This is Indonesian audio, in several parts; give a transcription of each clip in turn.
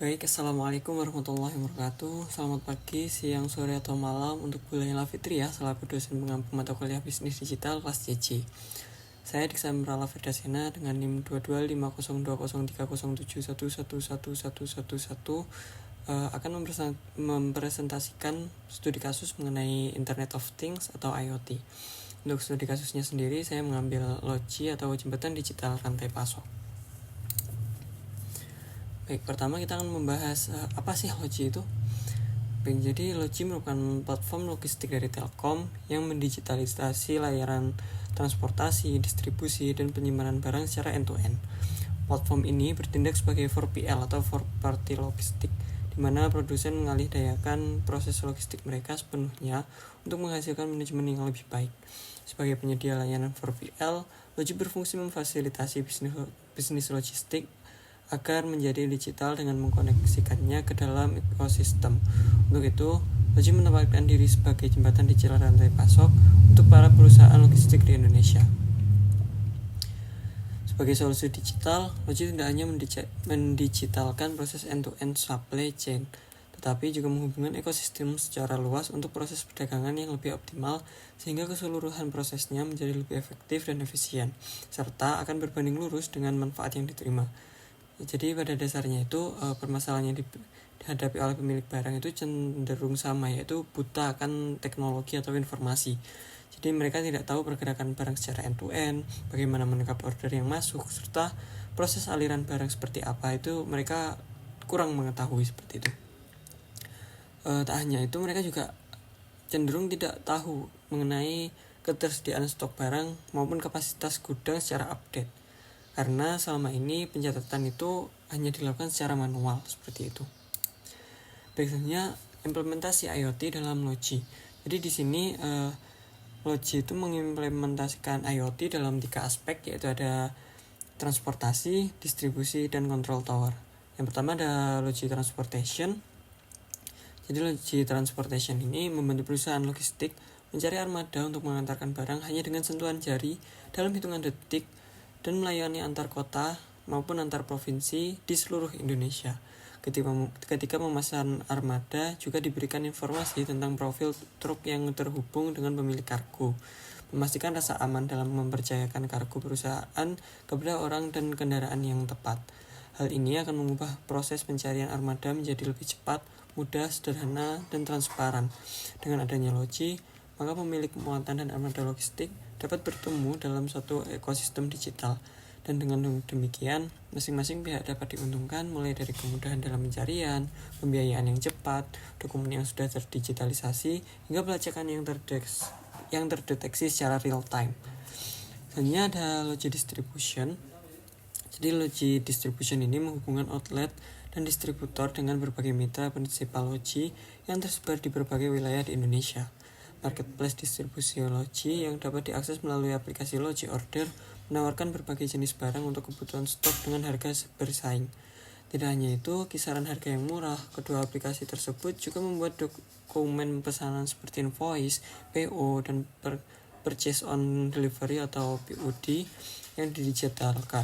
Baik, Assalamualaikum warahmatullahi wabarakatuh. Selamat pagi, siang, sore, atau malam untuk Bu Laila Fitri ya, selaku dosen pengampu mata kuliah bisnis digital kelas CC. Saya Diksa Mirala Firdasena dengan NIM 2250203071111111 akan mempresentasikan studi kasus mengenai Internet of Things atau IoT. Untuk studi kasusnya sendiri, saya mengambil LoGi atau jembatan digital rantai pasok. Baik, pertama kita akan membahas apa sih LoGi itu. Baik, jadi LoGi merupakan platform logistik dari Telkom yang mendigitalisasi layanan transportasi, distribusi, dan penyimpanan barang secara end-to-end. Platform ini bertindak sebagai 4PL atau 4-party logistik, di mana produsen mengalihdayakan proses logistik mereka sepenuhnya untuk menghasilkan manajemen yang lebih baik. Sebagai penyedia layanan 4PL, LoGi berfungsi memfasilitasi bisnis logistik agar menjadi digital dengan mengkoneksikannya ke dalam ekosistem. Untuk itu, LoGi menempatkan diri sebagai jembatan digital rantai pasok untuk para perusahaan logistik di Indonesia. Sebagai solusi digital, LoGi tidak hanya mendigitalkan proses end-to-end supply chain, tetapi juga menghubungkan ekosistem secara luas untuk proses perdagangan yang lebih optimal sehingga keseluruhan prosesnya menjadi lebih efektif dan efisien, serta akan berbanding lurus dengan manfaat yang diterima. Jadi pada dasarnya itu permasalahan yang dihadapi oleh pemilik barang itu cenderung sama, yaitu buta akan teknologi atau informasi. Jadi mereka tidak tahu pergerakan barang secara end-to-end, bagaimana menangkap order yang masuk, serta proses aliran barang seperti apa itu mereka kurang mengetahui seperti itu. Tak hanya itu, mereka juga cenderung tidak tahu mengenai ketersediaan stok barang maupun kapasitas gudang secara update. Karena selama ini pencatatan itu hanya dilakukan secara manual seperti itu. Biasanya implementasi IoT dalam LoGi. Jadi di sini LoGi itu mengimplementasikan IoT dalam 3 aspek, yaitu ada transportasi, distribusi, dan control tower. Yang pertama ada LoGi Transportation. Jadi LoGi Transportation ini membantu perusahaan logistik mencari armada untuk mengantarkan barang hanya dengan sentuhan jari dalam hitungan detik dan melayani antar kota maupun antar provinsi di seluruh Indonesia. Ketika memesan armada, juga diberikan informasi tentang profil truk yang terhubung dengan pemilik kargo, memastikan rasa aman dalam mempercayakan kargo perusahaan kepada orang dan kendaraan yang tepat. Hal ini akan mengubah proses pencarian armada menjadi lebih cepat, mudah, sederhana, dan transparan. Dengan adanya LoGi, maka pemilik muatan dan armada logistik dapat bertemu dalam suatu ekosistem digital, dan dengan demikian masing-masing pihak dapat diuntungkan, mulai dari kemudahan dalam pencarian, pembiayaan yang cepat, dokumen yang sudah terdigitalisasi, hingga pelacakan yang terdeteksi secara real time. Selanjutnya ada LoGi Distribution. Jadi LoGi Distribution ini menghubungkan outlet dan distributor dengan berbagai mitra prinsipal LoGi yang tersebar di berbagai wilayah di Indonesia. Marketplace distribusi LoGi yang dapat diakses melalui aplikasi LoGi Order menawarkan berbagai jenis barang untuk kebutuhan stok dengan harga bersaing. Tidak hanya itu, kisaran harga yang murah, kedua aplikasi tersebut juga membuat dokumen pesanan seperti invoice, PO, dan purchase on delivery atau POD yang didigitalkan.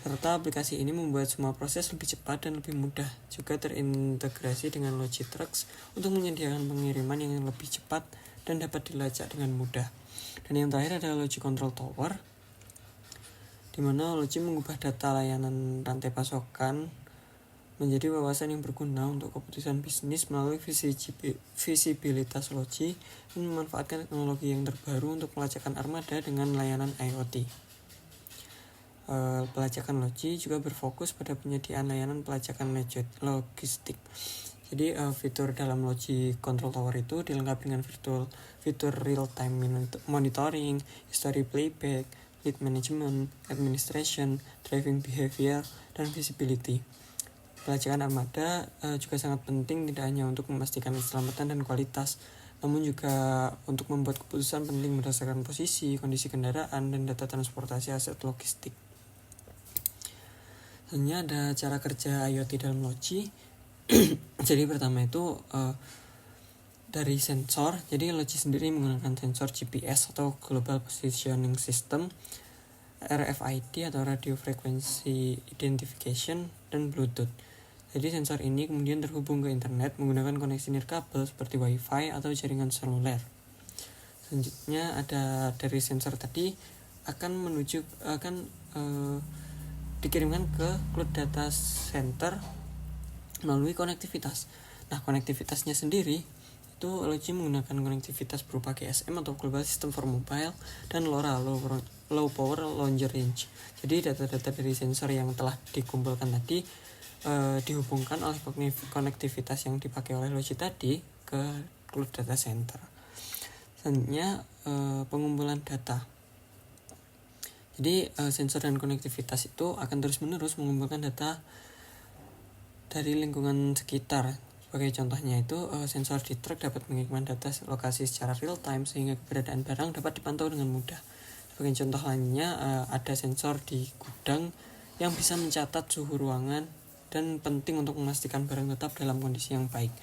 Serta aplikasi ini membuat semua proses lebih cepat dan lebih mudah, juga terintegrasi dengan LoGi Trucks untuk menyediakan pengiriman yang lebih cepat dan dapat dilacak dengan mudah. Dan yang terakhir adalah LoGi Control Tower, di mana LoGi mengubah data layanan rantai pasokan menjadi wawasan yang berguna untuk keputusan bisnis melalui visibilitas LoGi dan memanfaatkan teknologi yang terbaru untuk pelacakan armada dengan layanan IoT. Pelacakan LoGi juga berfokus pada penyediaan layanan pelacakan logistik. Jadi fitur dalam LoGi Control Tower itu dilengkapi dengan fitur real-time monitoring, history playback, lead management, administration, driving behavior, dan visibility. Pelacakan armada juga sangat penting, tidak hanya untuk memastikan keselamatan dan kualitas, namun juga untuk membuat keputusan penting berdasarkan posisi, kondisi kendaraan, dan data transportasi aset logistik. Hanya ada cara kerja IoT dalam LoGi. Jadi pertama itu dari sensor. Jadi LoGi sendiri menggunakan sensor GPS atau Global Positioning System, RFID atau Radio Frequency Identification, dan Bluetooth. Jadi sensor ini kemudian terhubung ke internet menggunakan koneksi nirkabel seperti wifi atau jaringan seluler. Selanjutnya ada dari sensor tadi akan dikirimkan ke cloud data center melalui konektivitas. Nah, konektivitasnya sendiri itu LG menggunakan konektivitas berupa GSM atau Global System for Mobile dan LoRa, Low Power Long Range. Jadi data-data dari sensor yang telah dikumpulkan tadi dihubungkan oleh konektivitas yang dipakai oleh LG tadi ke cloud data center. Selanjutnya pengumpulan data. Jadi sensor dan konektivitas itu akan terus-menerus mengumpulkan data dari lingkungan sekitar. Sebagai contohnya itu sensor di truk dapat mengirimkan data lokasi secara real time sehingga keberadaan barang dapat dipantau dengan mudah. Sebagai contoh lainnya ada sensor di gudang yang bisa mencatat suhu ruangan dan penting untuk memastikan barang tetap dalam kondisi yang baik.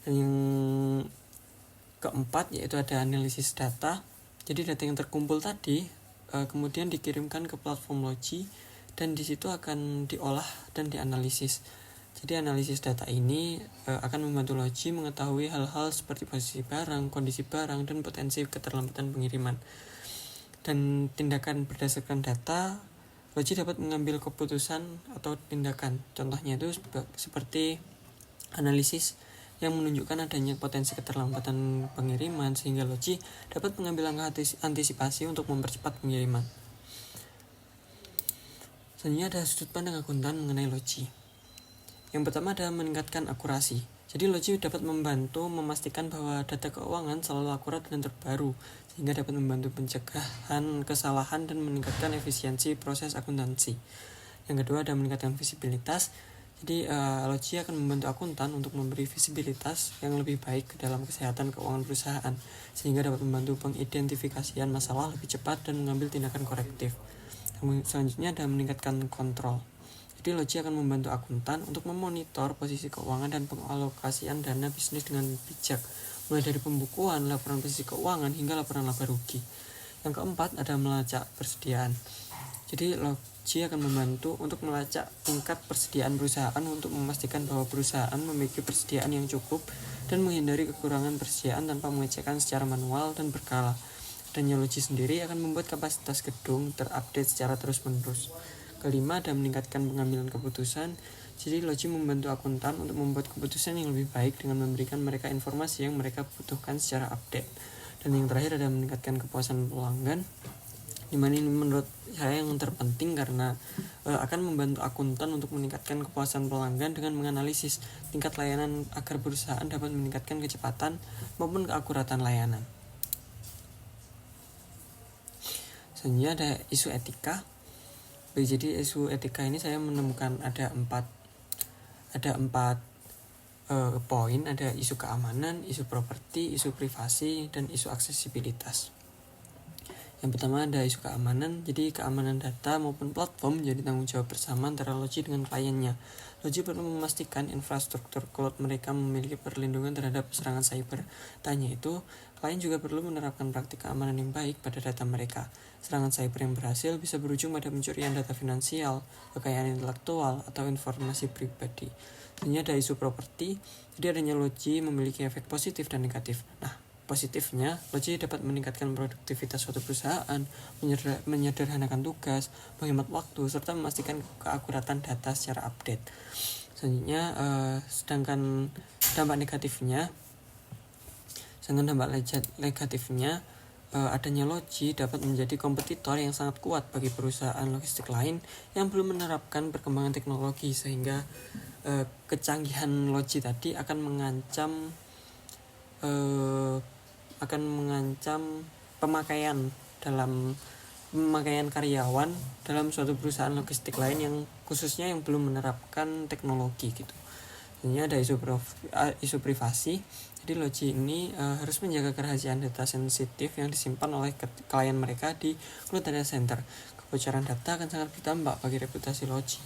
Dan yang keempat yaitu ada analisis data. Jadi data yang terkumpul tadi kemudian dikirimkan ke platform Logi dan di situ akan diolah dan dianalisis. Jadi analisis data ini akan membantu Logi mengetahui hal-hal seperti posisi barang, kondisi barang, dan potensi keterlambatan pengiriman. Dan tindakan berdasarkan data, Logi dapat mengambil keputusan atau tindakan. Contohnya itu seperti analisis yang menunjukkan adanya potensi keterlambatan pengiriman sehingga Logi dapat mengambil langkah antisipasi untuk mempercepat pengiriman. Selanjutnya ada sudut pandang akuntan mengenai Logi. Yang pertama adalah meningkatkan akurasi. Jadi Logi dapat membantu memastikan bahwa data keuangan selalu akurat dan terbaru, sehingga dapat membantu pencegahan kesalahan dan meningkatkan efisiensi proses akuntansi. Yang kedua ada meningkatkan visibilitas. Jadi Logi akan membantu akuntan untuk memberi visibilitas yang lebih baik ke dalam kesehatan keuangan perusahaan, sehingga dapat membantu pengidentifikasian masalah lebih cepat dan mengambil tindakan korektif. Selanjutnya ada meningkatkan kontrol. Jadi Logi akan membantu akuntan untuk memonitor posisi keuangan dan pengalokasian dana bisnis dengan bijak, mulai dari pembukuan, laporan posisi keuangan, hingga laporan laba rugi. Yang keempat ada melacak persediaan. Jadi Logi akan membantu untuk melacak tingkat persediaan perusahaan untuk memastikan bahwa perusahaan memiliki persediaan yang cukup dan menghindari kekurangan persediaan tanpa mengecekkan secara manual dan berkala. Dan Logi sendiri akan membuat kapasitas gedung terupdate secara terus-menerus. Kelima ada meningkatkan pengambilan keputusan. Jadi Logi membantu akuntan untuk membuat keputusan yang lebih baik dengan memberikan mereka informasi yang mereka butuhkan secara update. Dan yang terakhir ada meningkatkan kepuasan pelanggan, dimana ini menurut saya yang terpenting karena akan membantu akuntan untuk meningkatkan kepuasan pelanggan dengan menganalisis tingkat layanan agar perusahaan dapat meningkatkan kecepatan maupun keakuratan layanan. Selanjutnya ada isu etika. Jadi isu etika ini saya menemukan ada empat poin. Ada isu keamanan, isu properti, isu privasi, dan isu aksesibilitas. Yang pertama ada isu keamanan. Jadi keamanan data maupun platform menjadi tanggung jawab bersama antara Logi dengan kliennya. Logi perlu memastikan infrastruktur cloud mereka memiliki perlindungan terhadap serangan cyber. Tanya itu, klien juga perlu menerapkan praktik keamanan yang baik pada data mereka. Serangan cyber yang berhasil bisa berujung pada pencurian data finansial, kekayaan intelektual, atau informasi pribadi. Selanjutnya ada isu properti. Jadi adanya Logi memiliki efek positif dan negatif. Nah, positifnya, Logi dapat meningkatkan produktivitas suatu perusahaan, menyederhanakan tugas, menghemat waktu, serta memastikan keakuratan data secara update. Selanjutnya, sedangkan dampak negatifnya, adanya Logi dapat menjadi kompetitor yang sangat kuat bagi perusahaan logistik lain yang belum menerapkan perkembangan teknologi, sehingga kecanggihan Logi tadi akan mengancam pemakaian karyawan dalam suatu perusahaan logistik lain yang khususnya yang belum menerapkan teknologi gitu. Ini ada isu privasi. Jadi Logi ini harus menjaga kerahasiaan data sensitif yang disimpan oleh klien mereka di cloud data center. Kebocoran data akan sangat berdampak bagi reputasi Logi.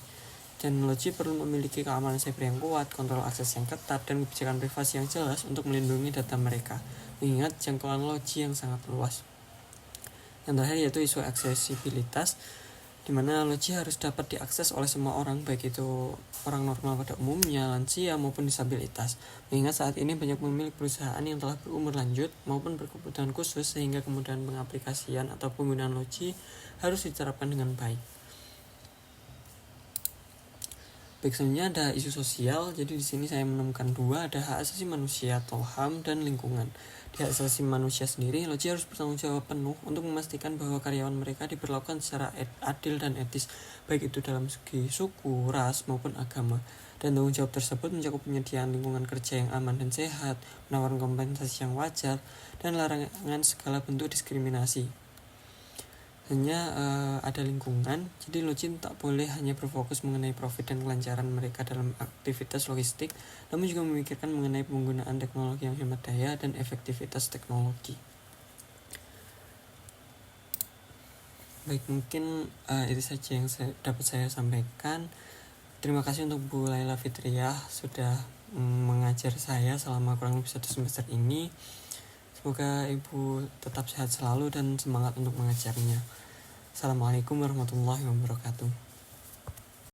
Dan Logi perlu memiliki keamanan cyber yang kuat, kontrol akses yang ketat, dan kebijakan privasi yang jelas untuk melindungi data mereka, mengingat jangkauan Logi yang sangat luas. Yang terakhir yaitu isu aksesibilitas. di mana Logi harus dapat diakses oleh semua orang, baik itu orang normal pada umumnya, lansia maupun disabilitas. Mengingat saat ini banyak pemilik perusahaan yang telah berumur lanjut maupun berkebutuhan khusus, sehingga kemudian pengaplikasian atau penggunaan Logi harus diterapkan dengan baik. Baik, selanjutnya ada isu sosial. Jadi di sini saya menemukan dua, ada hak asasi manusia atau HAM dan lingkungan. Di hak asasi manusia sendiri, Logi harus bertanggung jawab penuh untuk memastikan bahwa karyawan mereka diperlakukan secara adil dan etis, baik itu dalam segi suku, ras, maupun agama. Dan tanggung jawab tersebut mencakup penyediaan lingkungan kerja yang aman dan sehat, menawarkan kompensasi yang wajar, dan larangan segala bentuk diskriminasi. Hanya ada lingkungan, jadi Logi tak boleh hanya berfokus mengenai profit dan kelancaran mereka dalam aktivitas logistik, namun juga memikirkan mengenai penggunaan teknologi yang hemat daya dan efektivitas teknologi. Baik, mungkin itu saja yang dapat saya sampaikan. Terima kasih untuk Bu Laila Fitriah sudah mengajar saya selama kurang lebih 1 semester ini. Semoga Ibu tetap sehat selalu dan semangat untuk mengajarnya. Assalamualaikum warahmatullahi wabarakatuh.